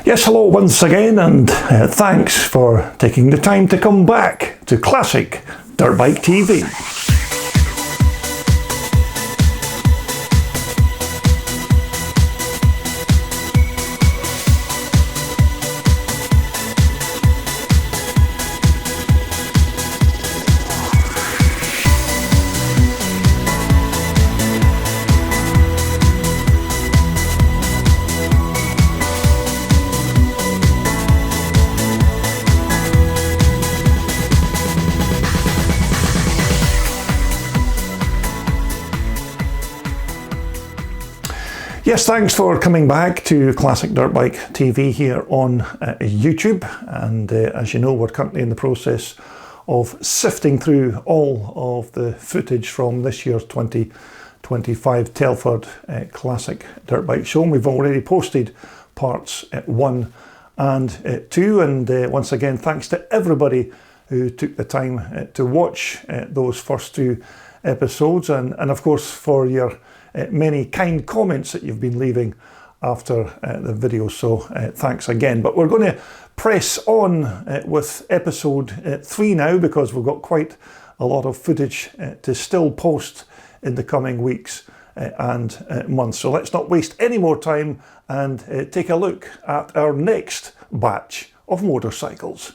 Yes, hello once again, and thanks for taking the time to come back to Classic Dirt Bike TV. Yes, thanks for coming back to Classic Dirt Bike TV here on YouTube. And as you know, we're currently in the process of sifting through all of the footage from this year's 2025 Telford Classic Dirt Bike Show. And we've already posted parts 1 and 2. And once again, thanks to everybody who took the time to watch those first 2 episodes. And of course, for your many kind comments that you've been leaving after the video, so thanks again. But we're going to press on with episode 3 now, because we've got quite a lot of footage to still post in the coming weeks and months. So let's not waste any more time and take a look at our next batch of motorcycles.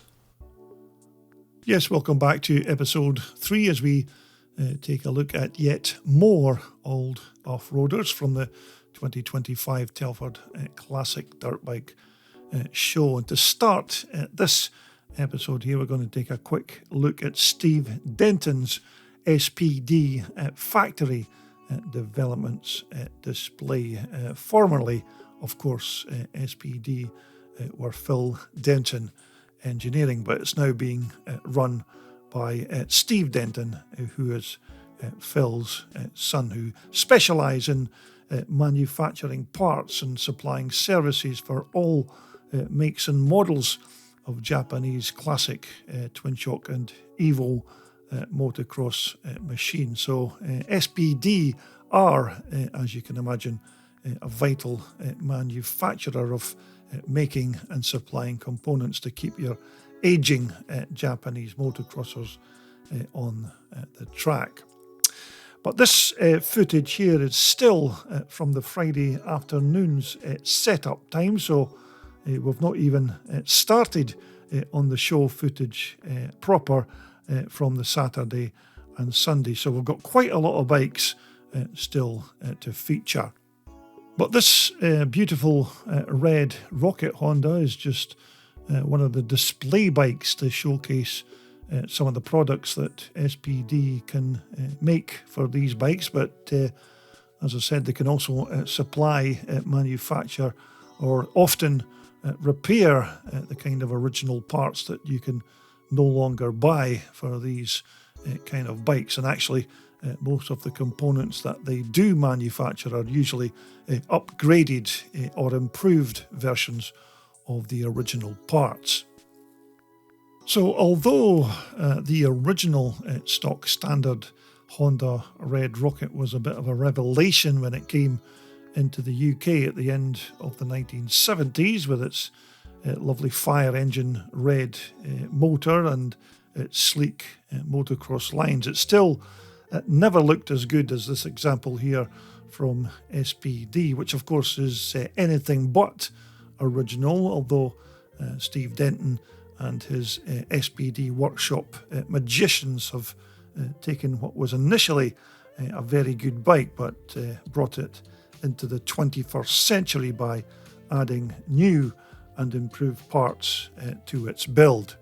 Yes, welcome back to episode 3 as we take a look at yet more old off-roaders from the 2025 Telford Classic Dirt Bike Show. And to start this episode here, we're going to take a quick look at Steve Denton's SPD factory developments display. Formerly, of course, SPD were Phil Denton Engineering, but it's now being run by Steve Denton, who is Phil's son, who specialise in manufacturing parts and supplying services for all makes and models of Japanese classic twin shock and Evo motocross machines. So SPD are, as you can imagine, a vital manufacturer of making and supplying components to keep your aging Japanese motocrossers on the track. But this footage here is still from the Friday afternoon's setup time, so we've not even started on the show footage proper from the Saturday and Sunday. So we've got quite a lot of bikes still to feature. But this beautiful red Rocket Honda is just one of the display bikes to showcase some of the products that SPD can make for these bikes. But as I said, they can also supply, manufacture, or often repair the kind of original parts that you can no longer buy for these kind of bikes. And actually, most of the components that they do manufacture are usually upgraded or improved versions of the original parts. So although the original stock standard Honda Red Rocket was a bit of a revelation when it came into the UK at the end of the 1970s with its lovely fire engine red motor and its sleek motocross lines, it still never looked as good as this example here from SPD, which of course is anything but original, although Steve Denton and his SPD workshop magicians have taken what was initially a very good bike, but brought it into the 21st century by adding new and improved parts to its build.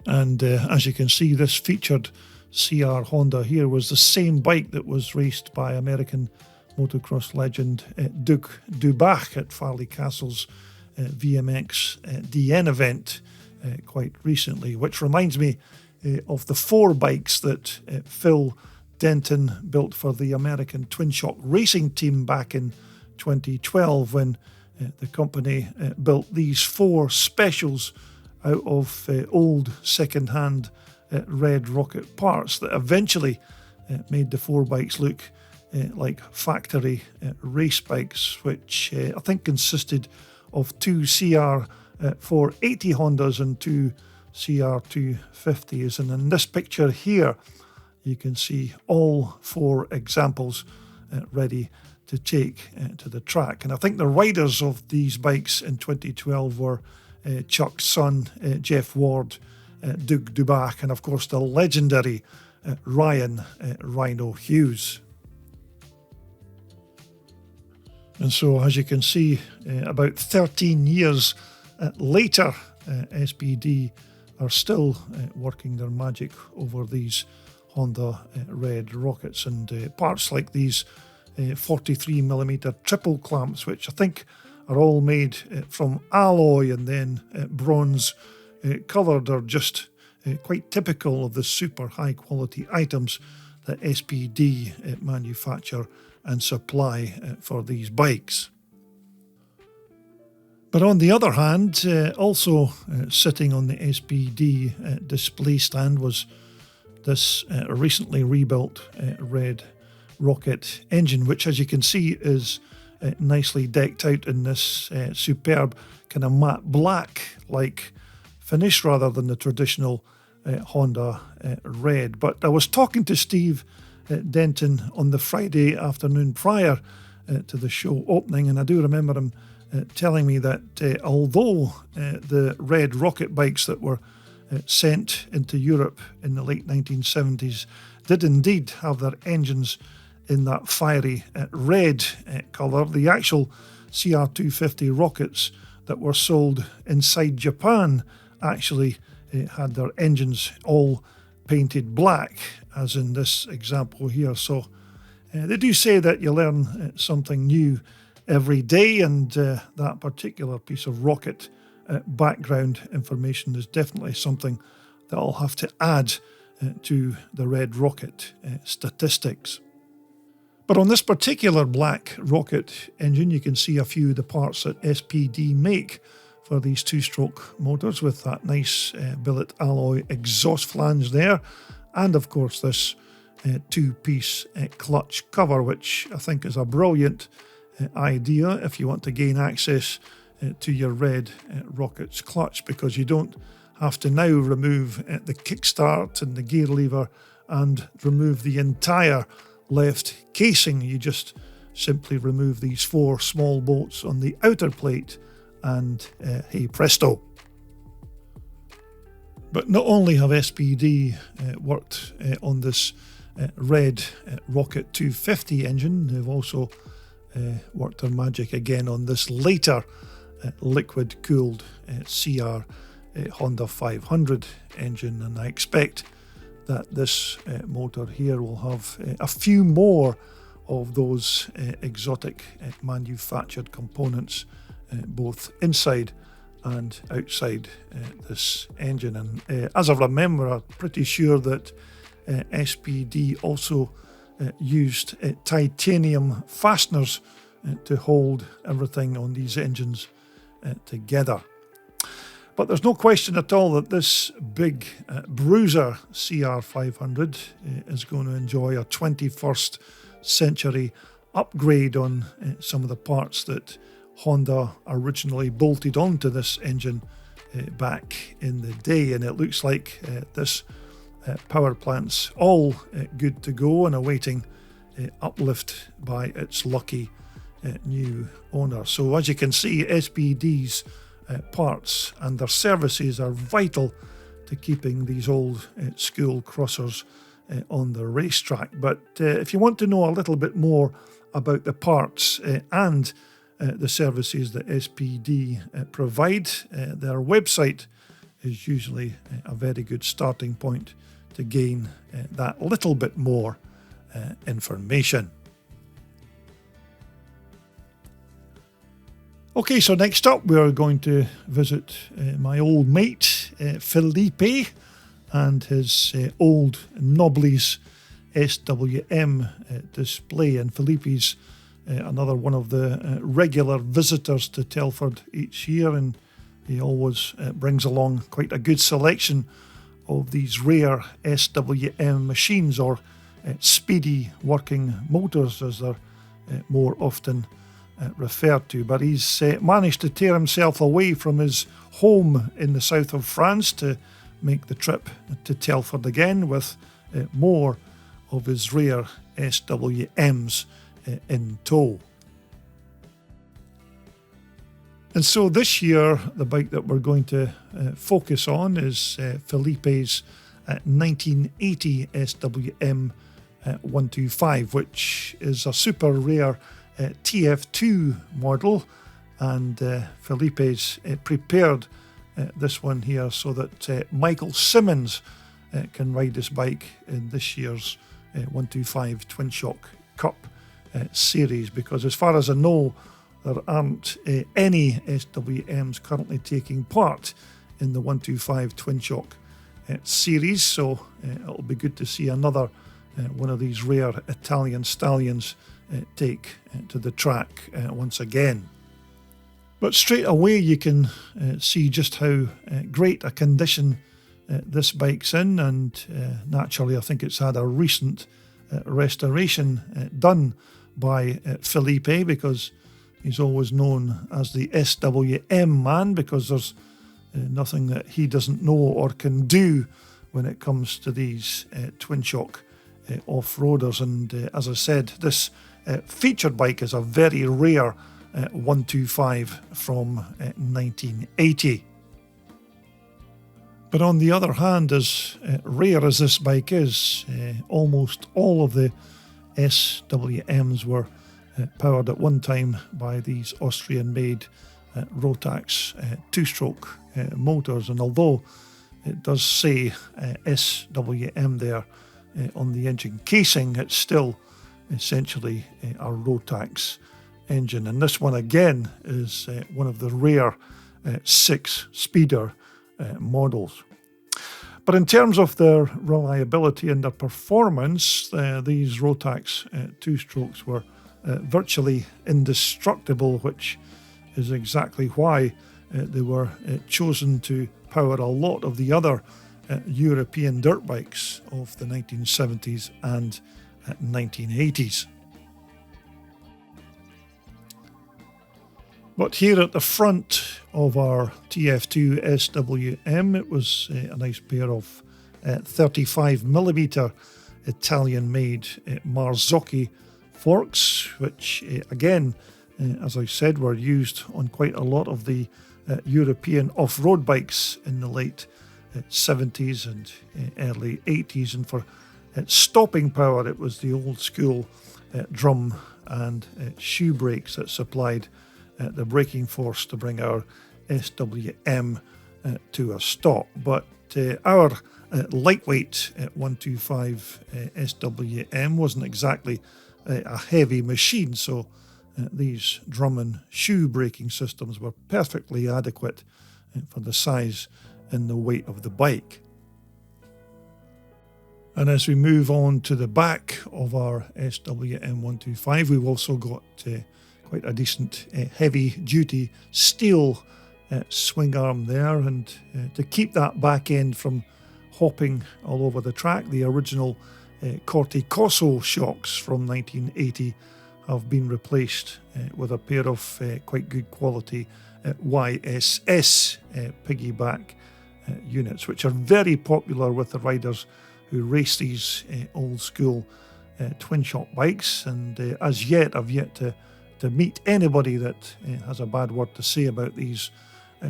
And as you can see, this featured CR Honda here was the same bike that was raced by American motocross legend Duke Dubach at Farley Castle's VMX DN event quite recently, which reminds me of the 4 bikes that Phil Denton built for the American Twin Shock racing team back in 2012 when the company built these 4 specials out of old second-hand Red Rocket parts that eventually made the 4 bikes look like factory race bikes, which I think consisted of two CR480 Hondas and two CR250s. And in this picture here, you can see all four examples ready to take to the track. And I think the riders of these bikes in 2012 were Chuck's son, Jeff Ward, Doug Dubach, and of course the legendary Ryan Rhino Hughes. And so, as you can see, about 13 years later, SPD are still working their magic over these Honda Red Rockets, and parts like these 43mm triple clamps, which I think are all made from alloy and then bronze coloured, are just quite typical of the super high quality items that SPD manufacture and supply for these bikes. But on the other hand, also sitting on the SPD display stand was this recently rebuilt Red Rocket engine, which, as you can see, is nicely decked out in this superb kind of matte black like finish rather than the traditional Honda red. But I was talking to Steve Denton on the Friday afternoon prior to the show opening, and I do remember him telling me that although the Red Rocket bikes that were sent into Europe in the late 1970s did indeed have their engines in that fiery red colour, the actual CR250 rockets that were sold inside Japan actually had their engines all painted black, as in this example here. So they do say that you learn something new every day, and that particular piece of rocket background information is definitely something that I'll have to add to the Red Rocket statistics. But on this particular black rocket engine, you can see a few of the parts that SPD make for these two-stroke motors, with that nice billet alloy exhaust flange there, and of course this two-piece clutch cover, which I think is a brilliant idea if you want to gain access to your Red Rocket's clutch, because you don't have to now remove the kickstart and the gear lever and remove the entire left casing. You just simply remove these four small bolts on the outer plate and hey presto. But not only have SPD worked on this Red Rocket 250 engine, they've also worked their magic again on this later liquid-cooled CR Honda 500 engine, and I expect that this motor here will have a few more of those exotic manufactured components both inside and outside this engine. And as I remember, I'm pretty sure that SPD also used titanium fasteners to hold everything on these engines together. But there's no question at all that this big bruiser CR500 is going to enjoy a 21st century upgrade on some of the parts that Honda originally bolted onto this engine back in the day. And it looks like this power plant's all good to go and awaiting uplift by its lucky new owner. So as you can see, SPD's parts and their services are vital to keeping these old school crossers on the racetrack. But if you want to know a little bit more about the parts and the services that SPD provide, their website is usually a very good starting point to gain that little bit more information. Okay, so next up we're going to visit my old mate Felipe and his old Nobblies SWM display. And Felipe's another one of the regular visitors to Telford each year, and he always brings along quite a good selection of these rare SWM machines, or speedy working motors as they're more often referred to, but he's managed to tear himself away from his home in the south of France to make the trip to Telford again with more of his rare SWMs in tow. And so this year, the bike that we're going to focus on is Felipe's 1980 SWM 125, which is a super rare TF2 model, and Felipe's prepared this one here so that Michael Simmons can ride this bike in this year's 125 Twin Shock Cup series, because as far as I know, there aren't any SWMs currently taking part in the 125 Twin Shock series, so it'll be good to see another one of these rare Italian stallions take to the track once again. But straight away you can see just how great a condition this bike's in, and naturally I think it's had a recent restoration done by Felipe, because he's always known as the SWM man, because there's nothing that he doesn't know or can do when it comes to these twin shock off-roaders. And as I said, this featured bike is a very rare 125 from 1980. But on the other hand, as rare as this bike is, almost all of the SWMs were powered at one time by these Austrian-made Rotax two-stroke motors, and although it does say SWM there on the engine casing, it's still essentially a Rotax engine, and this one again is one of the rare six-speeder models. But in terms of their reliability and their performance, these Rotax two-strokes were virtually indestructible, which is exactly why they were chosen to power a lot of the other European dirt bikes of the 1970s and 1980s. But here at the front of our TF2 SWM, it was a nice pair of 35mm Italian-made Marzocchi forks, which again, as I said, were used on quite a lot of the European off-road bikes in the late 70s and early 80s. And for stopping power, it was the old school drum and shoe brakes that supplied the braking force to bring our SWM to a stop. But our lightweight 125 SWM wasn't exactly a heavy machine, so these drum and shoe braking systems were perfectly adequate for the size and the weight of the bike. And as we move on to the back of our SWM 125, we've also got quite a decent heavy duty steel swing arm there, and to keep that back end from hopping all over the track, the original Corti-Cosso shocks from 1980 have been replaced with a pair of quite good quality YSS piggyback units, which are very popular with the riders who race these old school twin shock bikes, and as yet I've yet to meet anybody that has a bad word to say about these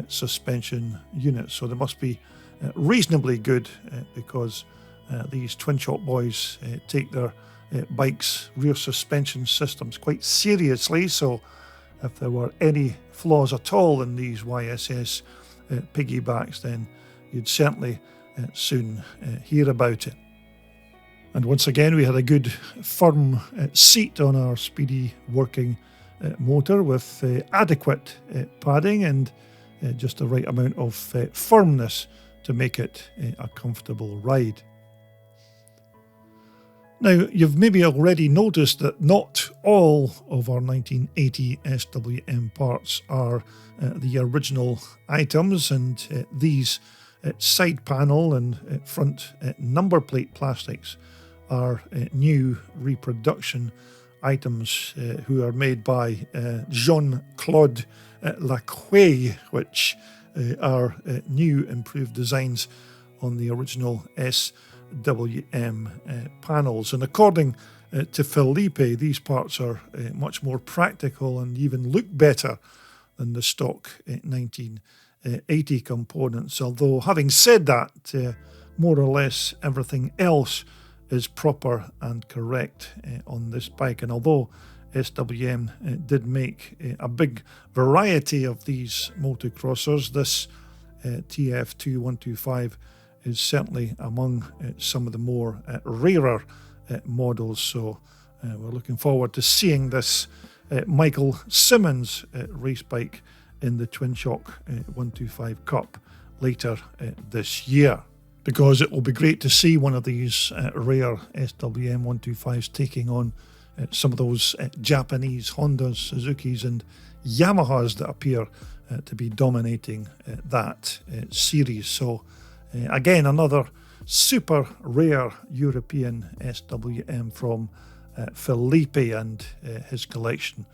suspension units. So they must be reasonably good, because these twin shock boys take their bikes' rear suspension systems quite seriously. So if there were any flaws at all in these YSS piggybacks, then you'd certainly soon hear about it. And once again, we had a good firm seat on our speedy working motor with adequate padding and just the right amount of firmness to make it a comfortable ride. Now, you've maybe already noticed that not all of our 1980 SWM parts are the original items, and these side panel and front number plate plastics are new reproduction items who are made by Jean-Claude Lacroix, which are new improved designs on the original SWM panels. And according to Felipe, these parts are much more practical and even look better than the stock 1980 components. Although, having said that, more or less everything else is proper and correct on this bike. And although SWM did make a big variety of these motocrossers, this TF2125 is certainly among some of the more rarer models. So we're looking forward to seeing this Michael Simmons race bike in the Twin Shock 125 Cup later this year, because it will be great to see one of these rare SWM 125s taking on some of those Japanese Hondas, Suzukis and Yamahas that appear to be dominating that series. So again, another super rare European SWM from Felipe and his collection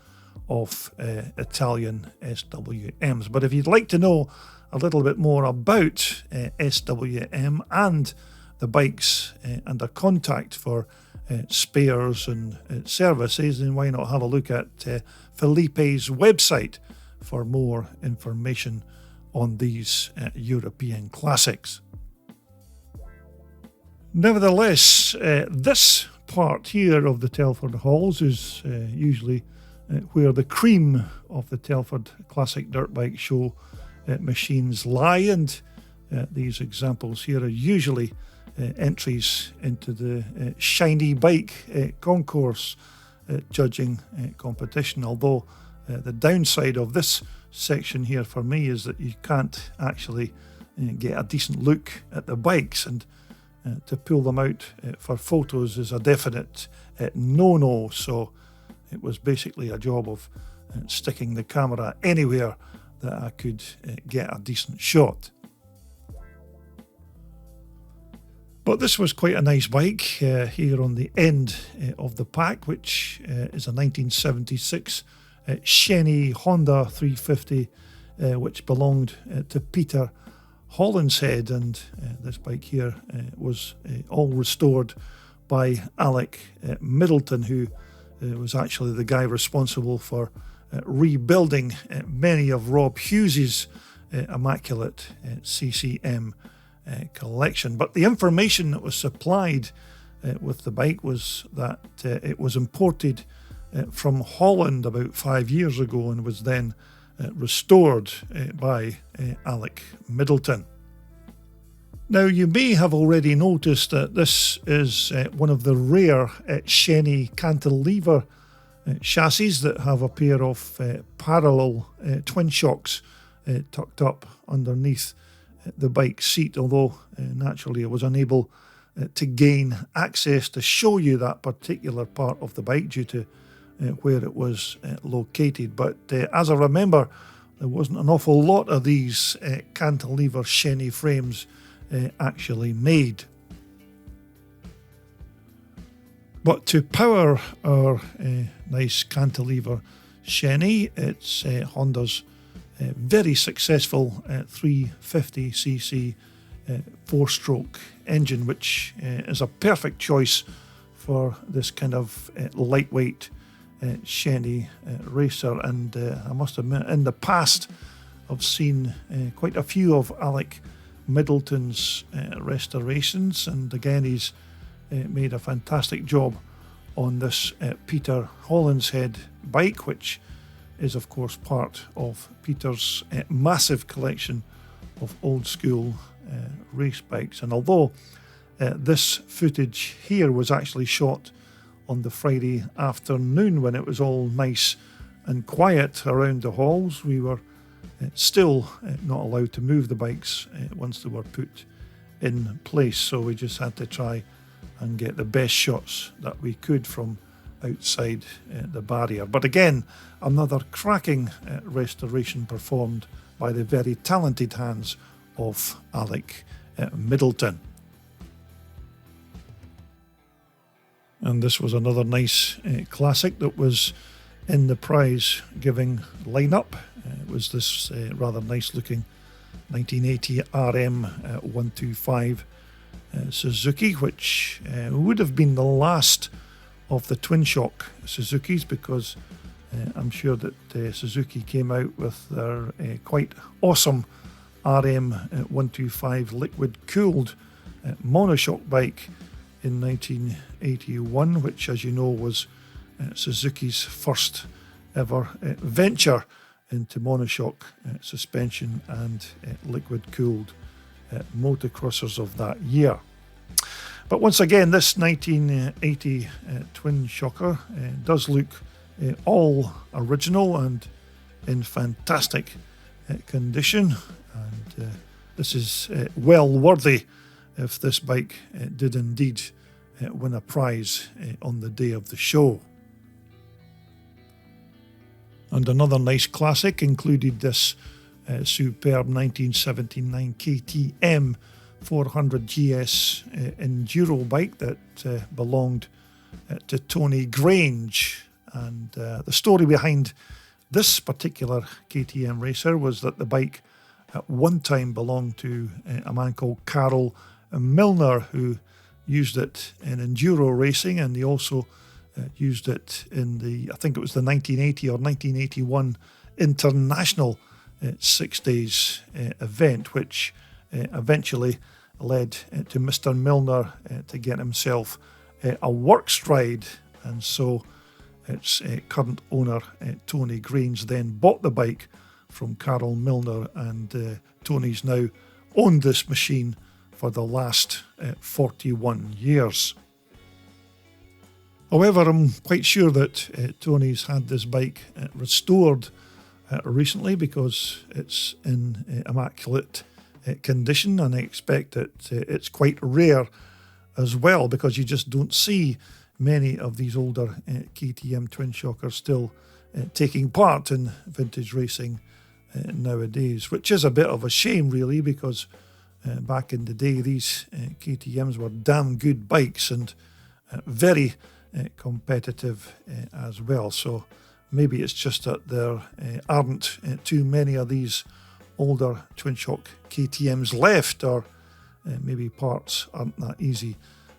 of Italian SWMs. But if you'd like to know a little bit more about SWM and the bikes and a contact for spares and services, then why not have a look at Felipe's website for more information on these European classics. Nevertheless, this part here of the Telford Halls is usually where the cream of the Telford Classic Dirt Bike Show machines lie, and these examples here are usually entries into the shiny bike concourse judging competition. Although the downside of this section here for me is that you can't actually get a decent look at the bikes, and to pull them out for photos is a definite no-no. So it was basically a job of sticking the camera anywhere that I could get a decent shot. But this was quite a nice bike here on the end of the pack, which is a 1976 Shenny Honda 350, which belonged to Peter Hollinshead, and this bike here was all restored by Alec Middleton, who was actually the guy responsible for rebuilding many of Rob Hughes's immaculate CCM collection. But the information that was supplied with the bike was that it was imported from Holland about 5 years ago and was then restored by Alec Middleton. Now, you may have already noticed that this is one of the rare Shenny cantilever chassis that have a pair of parallel twin shocks tucked up underneath the bike seat, although naturally I was unable to gain access to show you that particular part of the bike due to where it was located. But as I remember, there wasn't an awful lot of these cantilever Shenny frames actually made. But to power our nice cantilever Shenny, it's Honda's very successful 350cc four-stroke engine, which is a perfect choice for this kind of lightweight Shenny racer. And I must admit, in the past I've seen quite a few of Alec Middleton's restorations, and again he's made a fantastic job on this Peter Hollinshead bike, which is of course part of Peter's massive collection of old school race bikes. And although this footage here was actually shot on the Friday afternoon when it was all nice and quiet around the halls, we were still not allowed to move the bikes once they were put in place. So we just had to try and get the best shots that we could from outside the barrier. But again, another cracking restoration performed by the very talented hands of Alec Middleton. And this was another nice classic that was in the prize giving lineup. It was this rather nice looking 1980 RM 125 Suzuki, which would have been the last of the twin shock Suzukis, because I'm sure that Suzuki came out with their quite awesome RM 125 liquid cooled monoshock bike in 1981, which, as you know, was Suzuki's first ever venture into monoshock suspension and liquid cooled motocrossers of that year. But once again, this 1980 twin shocker does look all original and in fantastic condition, and this is well worthy if this bike did indeed win a prize on the day of the show. And another nice classic included this superb 1979 KTM 400 GS enduro bike that belonged to Tony Grange. And the story behind this particular KTM racer was that the bike at one time belonged to a man called Carol Milner, who used it in enduro racing, and he also used it in I think it was the 1980 or 1981 International 6 days event, which eventually led to Mr. Milner to get himself a work stride, and so its current owner Tony Grange then bought the bike from Carol Milner, and Tony's now owned this machine for the last 41 years. However, I'm quite sure that Tony's had this bike restored recently, because it's in immaculate condition, and I expect that it's quite rare as well, because you just don't see many of these older KTM twin shockers still taking part in vintage racing nowadays, which is a bit of a shame really, because back in the day these KTMs were damn good bikes and very competitive as well. So maybe it's just that there aren't too many of these older twin shock KTMs left, or maybe parts aren't that easy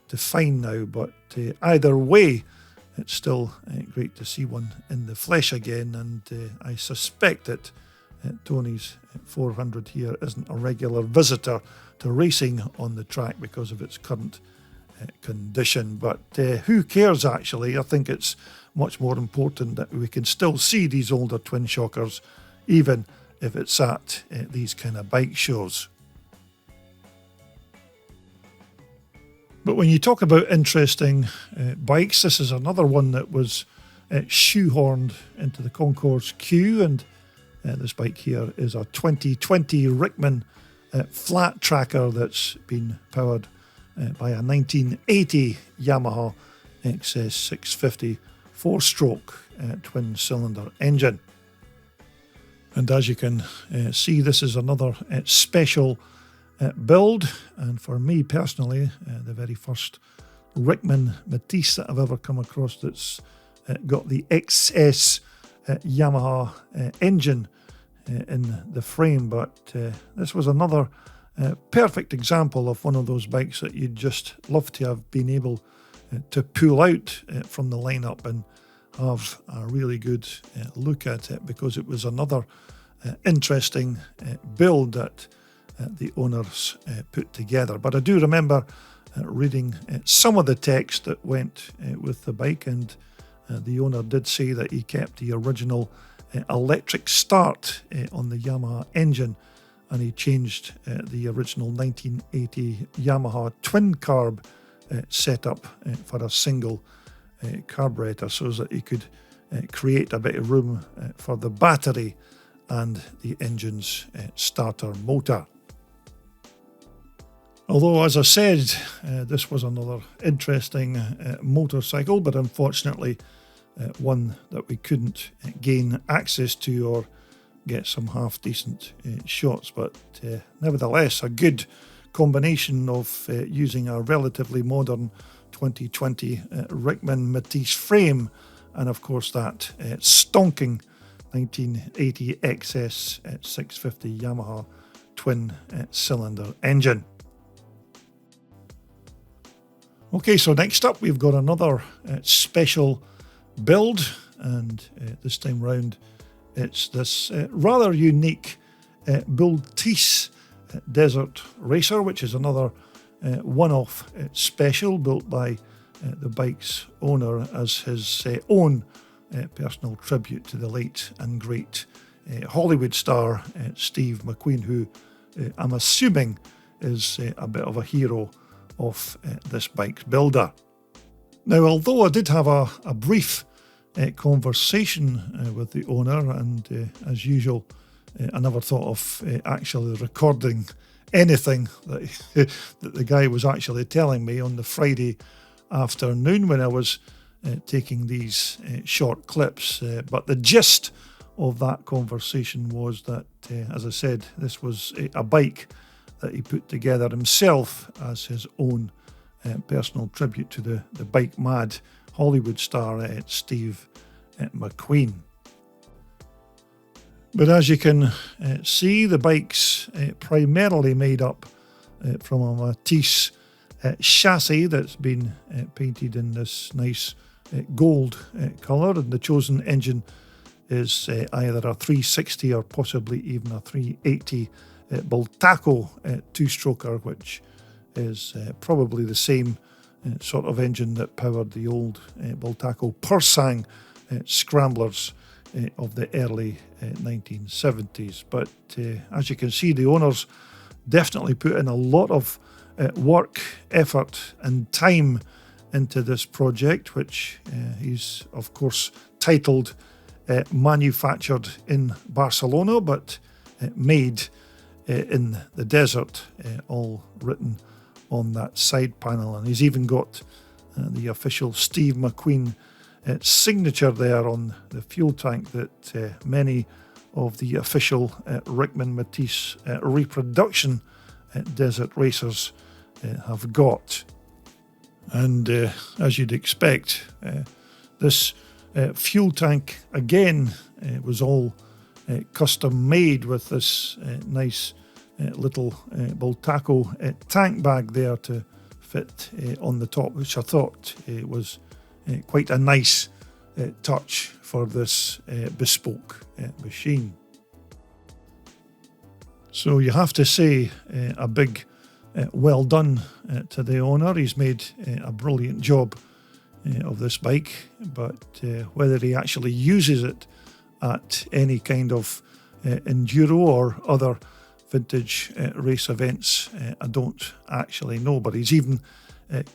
to find now. But either way, it's still great to see one in the flesh again, and I suspect that Tony's 400 here isn't a regular visitor to racing on the track because of its current condition. But who cares actually? I think it's much more important that we can still see these older twin shockers, even if it's at these kind of bike shows. But when you talk about interesting bikes, this is another one that was shoehorned into the Concourse queue, and this bike here is a 2020 Rickman flat tracker that's been powered by a 1980 Yamaha XS 650 4-stroke twin cylinder engine. And as you can see, this is another special build, and for me personally, the very first Rickman Matisse that I've ever come across that's got the XS Yamaha engine in the frame. But this was another perfect example of one of those bikes that you'd just love to have been able to pull out from the lineup and have a really good look at it, because it was another interesting build that the owners put together. But I do remember reading some of the text that went with the bike, and the owner did say that he kept the original electric start on the Yamaha engine, and he changed the original 1980 Yamaha twin carb setup for a single carburetor, so that he could create a bit of room for the battery and the engine's starter motor. Although, as I said, this was another interesting motorcycle, but unfortunately one that we couldn't gain access to or get some half-decent shots. But nevertheless, a good combination of using a relatively modern 2020 Rickman Matisse frame, and of course that stonking 1980 XS 650 Yamaha twin cylinder engine. Okay, so next up we've got another special build, and this time round it's this rather unique Bultisse Desert Racer, which is another one-off special built by the bike's owner as his own personal tribute to the late and great Hollywood star Steve McQueen, who I'm assuming is a bit of a hero of this bike's builder. Now, although I did have a brief conversation with the owner, and as usual, I never thought of actually recording anything that, that the guy was actually telling me on the Friday afternoon when I was taking these short clips. But the gist of that conversation was that, as I said, this was a bike that he put together himself as his own personal tribute to the bike mad Hollywood star Steve McQueen. But as you can see, the bike's primarily made up from a Matisse chassis that's been painted in this nice gold colour, and the chosen engine is either a 360 or possibly even a 380 Bultaco two-stroker, which is probably the same sort of engine that powered the old Bultaco Pursang scramblers of the early 1970s. But as you can see, the owners definitely put in a lot of work, effort and time into this project, which he's of course titled Manufactured in Barcelona, but made in the desert, all written on that side panel. And he's even got the official Steve McQueen signature there on the fuel tank that many of the official Rickman Matisse reproduction desert racers have got. And as you'd expect, this fuel tank again was all custom made with this nice little Bultaco tank bag there to fit on the top, which I thought was quite a nice touch for this bespoke machine. So you have to say a big well done to the owner. He's made a brilliant job of this bike, but whether he actually uses it at any kind of enduro or other vintage race events, I don't actually know. But he's even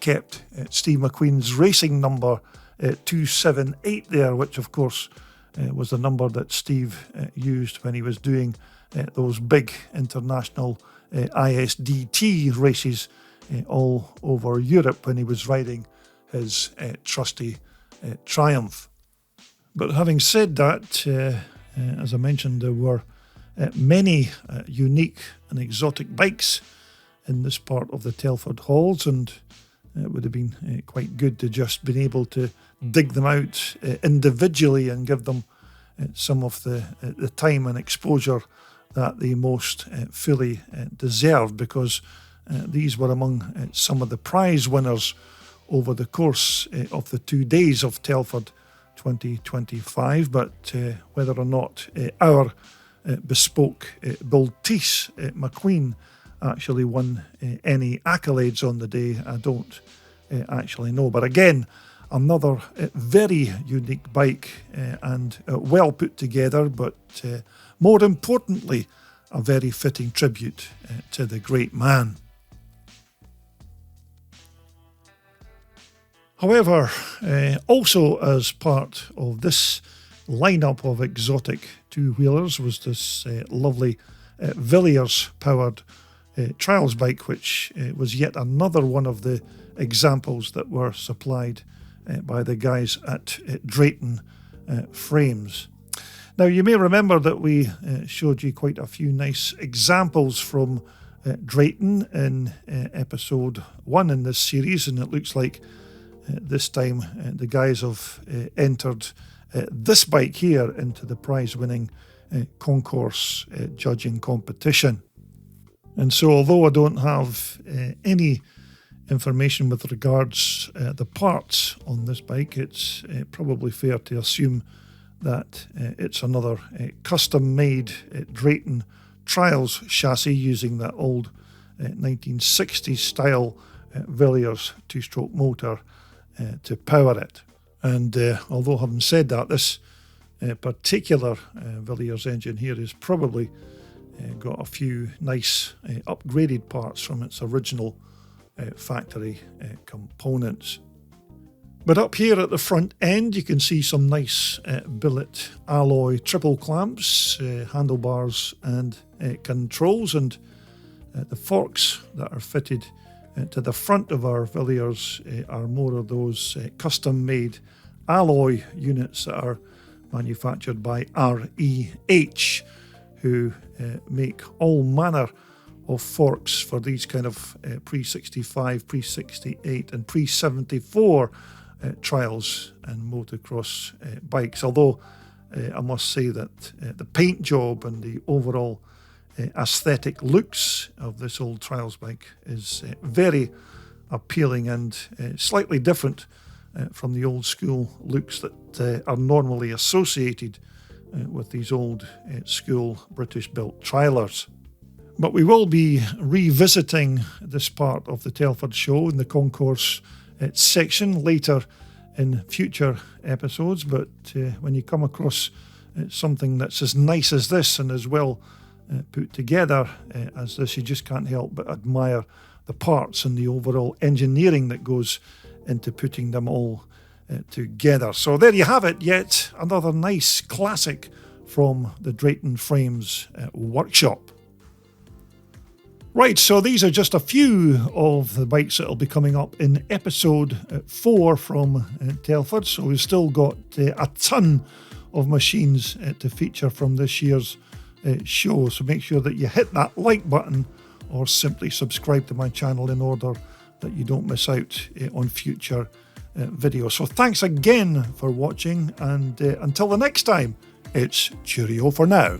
kept Steve McQueen's racing number 278 there, which of course was the number that Steve used when he was doing those big international ISDT races all over Europe when he was riding his trusty Triumph. But having said that, as I mentioned, there were many unique and exotic bikes in this part of the Telford halls, and it would have been quite good to just been able to dig them out individually and give them some of the time and exposure that they most fully deserve, because these were among some of the prize winners over the course of the 2 days of Telford 2025. But whether or not our bespoke Bultisse McQueen actually won any accolades on the day, I don't actually know. But again, another very unique bike and well put together, but more importantly, a very fitting tribute to the great man. However, also as part of this lineup of exotic two-wheelers was this lovely Villiers-powered trials bike, which was yet another one of the examples that were supplied by the guys at Drayton Frames. Now, you may remember that we showed you quite a few nice examples from Drayton in episode 1 in this series, and it looks like This time the guys have entered this bike here into the prize-winning Concourse judging competition. And so although I don't have any information with regards the parts on this bike, it's probably fair to assume that it's another custom-made Drayton Trials chassis using that old 1960s style Villiers two-stroke motor to power it. And although having said that, this particular Villiers engine here is probably got a few nice upgraded parts from its original factory components. But up here at the front end you can see some nice billet alloy triple clamps, handlebars and controls, and the forks that are fitted to the front of our Villiers are more of those custom made alloy units that are manufactured by REH, who make all manner of forks for these kind of pre-65, pre-68 and pre-74 trials and motocross bikes. Although I must say that the paint job and the overall aesthetic looks of this old trials bike is very appealing and slightly different from the old school looks that are normally associated with these old school British built trialers. But we will be revisiting this part of the Telford show in the Concourse section later in future episodes. But when you come across something that's as nice as this and as well put together as this, you just can't help but admire the parts and the overall engineering that goes into putting them all together. So there you have it, yet another nice classic from the Drayton Frames workshop. Right, so these are just a few of the bikes that will be coming up in episode 4 from Telford. So we've still got a ton of machines to feature from this year's show. So make sure that you hit that like button or simply subscribe to my channel in order that you don't miss out on future videos. So thanks again for watching, and until the next time, it's cheerio for now.